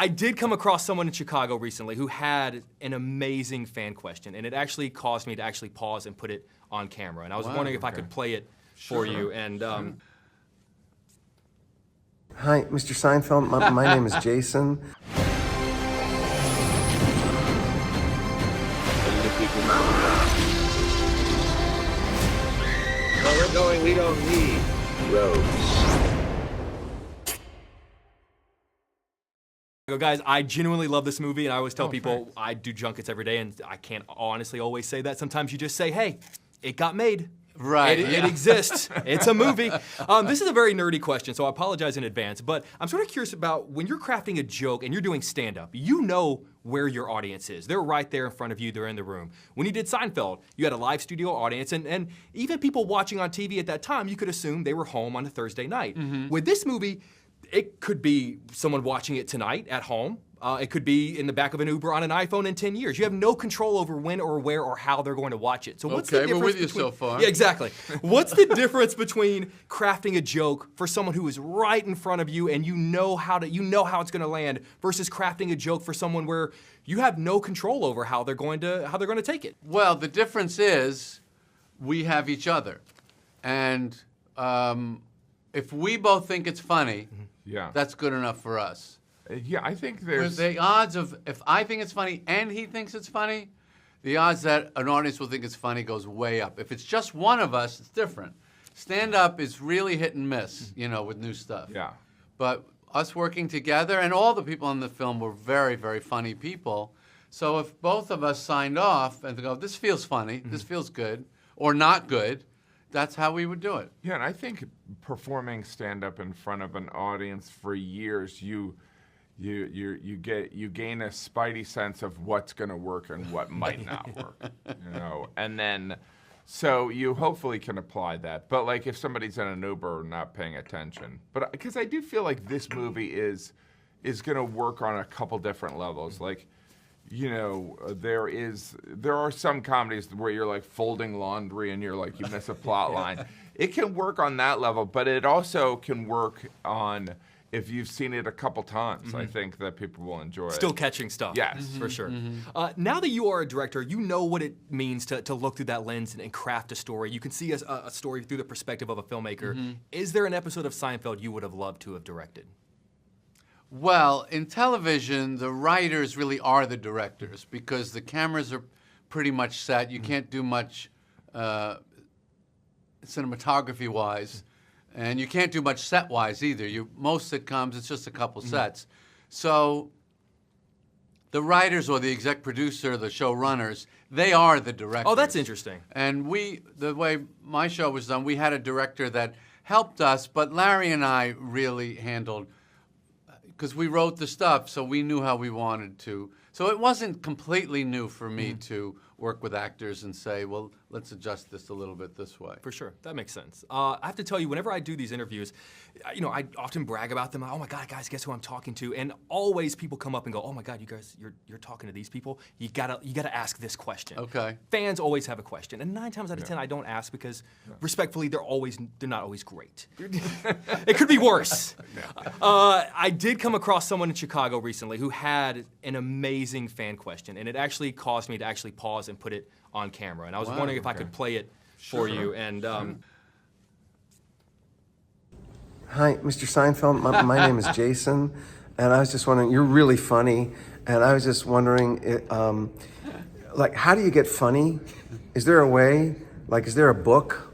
I did come across someone in Chicago recently who had an amazing fan question, and it actually caused me to actually pause and put it on camera. And I was wondering if I could play it for you. And Hi, Mr. Seinfeld. My name is Jason. Where we're going, we don't need roads. guys, I genuinely love this movie, and I always tell people I do junkets every day, and I can't honestly always say that. Sometimes you just say, hey, it got made. Right. It exists. It's a movie. This is a very nerdy question, so I apologize in advance, but I'm sort of curious about when you're crafting a joke and you're doing stand-up, you know where your audience is. They're right there in front of you. They're in the room. When you did Seinfeld, you had a live studio audience, and even people watching on TV at that time, you could assume they were home on a Thursday night. With this movie, it could be someone watching it tonight at home. It could be in the back of an Uber on an iPhone in 10 years. You have no control over when or where or how they're going to watch it. So what's the difference we're with you between, so far. Yeah, exactly. What's the difference between crafting a joke for someone who is right in front of you and you know how it's going to land versus crafting a joke for someone where you have no control over how they're going to take it? Well, the difference is we have each other. And if we both think it's funny, that's good enough for us. Yeah, I think there's... The odds of, if I think it's funny and he thinks it's funny, the odds that an audience will think it's funny goes way up. If it's just one of us, it's different. Stand-up is really hit and miss, you know, with new stuff. Yeah. But us working together, and all the people in the film were very, very funny people. So if both of us signed off and go, this feels funny, this feels good, or not good, that's how we would do it. Yeah, and I think performing stand-up in front of an audience for years, you gain a spidey sense of what's going to work and what might not work, you know, and then so you hopefully can apply that. But like if somebody's in an Uber not paying attention, but because I do feel like this movie is going to work on a couple different levels. Like, you know, there are some comedies where you're like folding laundry and you're like you miss a plot line. It can work on that level, but it also can work on. If you've seen it a couple times, I think that people will enjoy it. Still catching stuff. Yes. For sure. Now that you are a director, you know what it means to look through that lens and craft a story. You can see a story through the perspective of a filmmaker. Is there an episode of Seinfeld you would have loved to have directed? Well, in television, the writers really are the directors because the cameras are pretty much set. You can't do much cinematography-wise. And you can't do much set-wise either. Most sitcoms, it's just a couple sets. So the writers or the exec producer, the showrunners, they are the directors. Oh, that's interesting. And the way my show was done, we had a director that helped us, but Larry and I really handled, because we wrote the stuff, so we knew how we wanted to. So it wasn't completely new for me to work with actors and say, well, let's adjust this a little bit this way. For sure, that makes sense. I have to tell you, whenever I do these interviews, you know, I often brag about them. Oh my God, guys, guess who I'm talking to? And always people come up and go, oh my God, you guys, you're talking to these people. You gotta ask this question. Okay. Fans always have a question, and 9 times out of 10 I don't ask because, respectfully, they're not always great. It could be worse. I did come across someone in Chicago recently who had an amazing fan question, and it actually caused me to actually pause and put it on camera. And I was wondering if I could play it for you. And Hi, Mr. Seinfeld. My name is Jason, and I was just wondering, you're really funny, and I was just wondering, like, how do you get funny? Is there a way, like, is there a book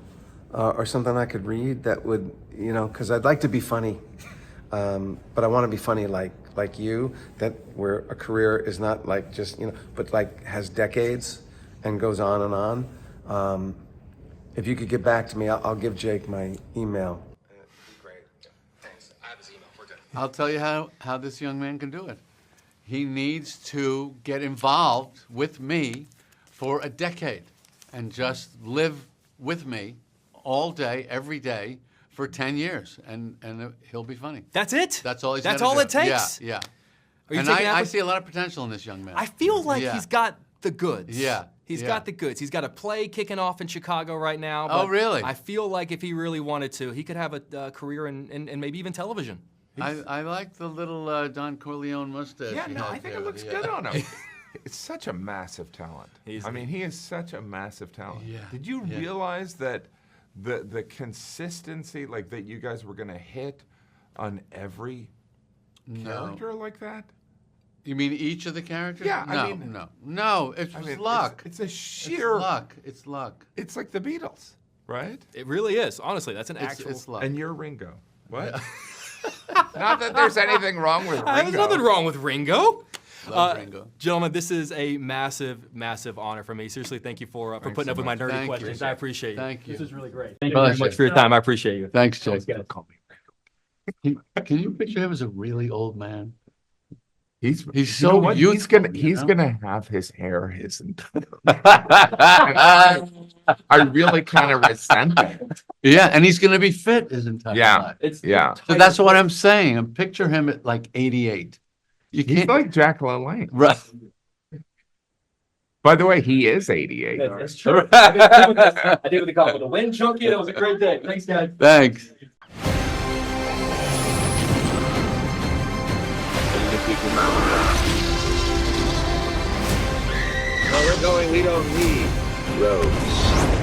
or something I could read that would, you know, because I'd like to be funny, but I want to be funny like you, that where a career is not like just, you know, but like has decades and goes on and on. If you could get back to me, I'll give Jake my email. great. Thanks. I have his email. We're good. I'll tell you how this young man can do it. He needs to get involved with me for a decade and just live with me all day, every day for 10 years, and he'll be funny. That's it? That's all he's That's gotta all do. it takes? Yeah. Are you And taking I see a lot of potential in this young man. I feel like he's got the goods. Yeah. He's got the goods. He's got a play kicking off in Chicago right now. Oh, but really? I feel like if he really wanted to, he could have a career in maybe even television. I like the little Don Corleone mustache. Yeah, he no, has I think there. it looks Yeah. good on him. It's such a massive talent. He's- I mean, he is such a massive talent. Yeah, Did you yeah. realize that the consistency, like that you guys were going to hit on every character like that? You mean each of the characters? Yeah, no, I mean- no. It's I mean, luck. It's a It's sheer luck. It's luck. It's like the Beatles, right? It really is. Honestly, that's an It's, actual. it's luck. And you're Ringo. What? Not that there's anything wrong with Ringo. There's nothing wrong with Ringo. Love Ringo. Gentlemen, this is a massive, massive honor for me. Seriously, thank you for putting so up with my much. nerdy Thank you. questions. I appreciate you. Thank you. This is really great. Thank you very much for your time. I appreciate you. Thanks, Jake. Can you picture him as a really old man? He's He's you know so what? youthful, He's you know? gonna have his hair his entire. I really kind of resent that. Yeah, and he's going to be fit his entire Yeah. life. Yeah. So that's what I'm saying. And picture him at like 88. You He's can't. like Jack LaLanne. Right. By the way, he is 88. That's true. I did what they call it the wind junkie. That was a great day. Thanks, guys. Thanks. Where we're going, we don't need roads.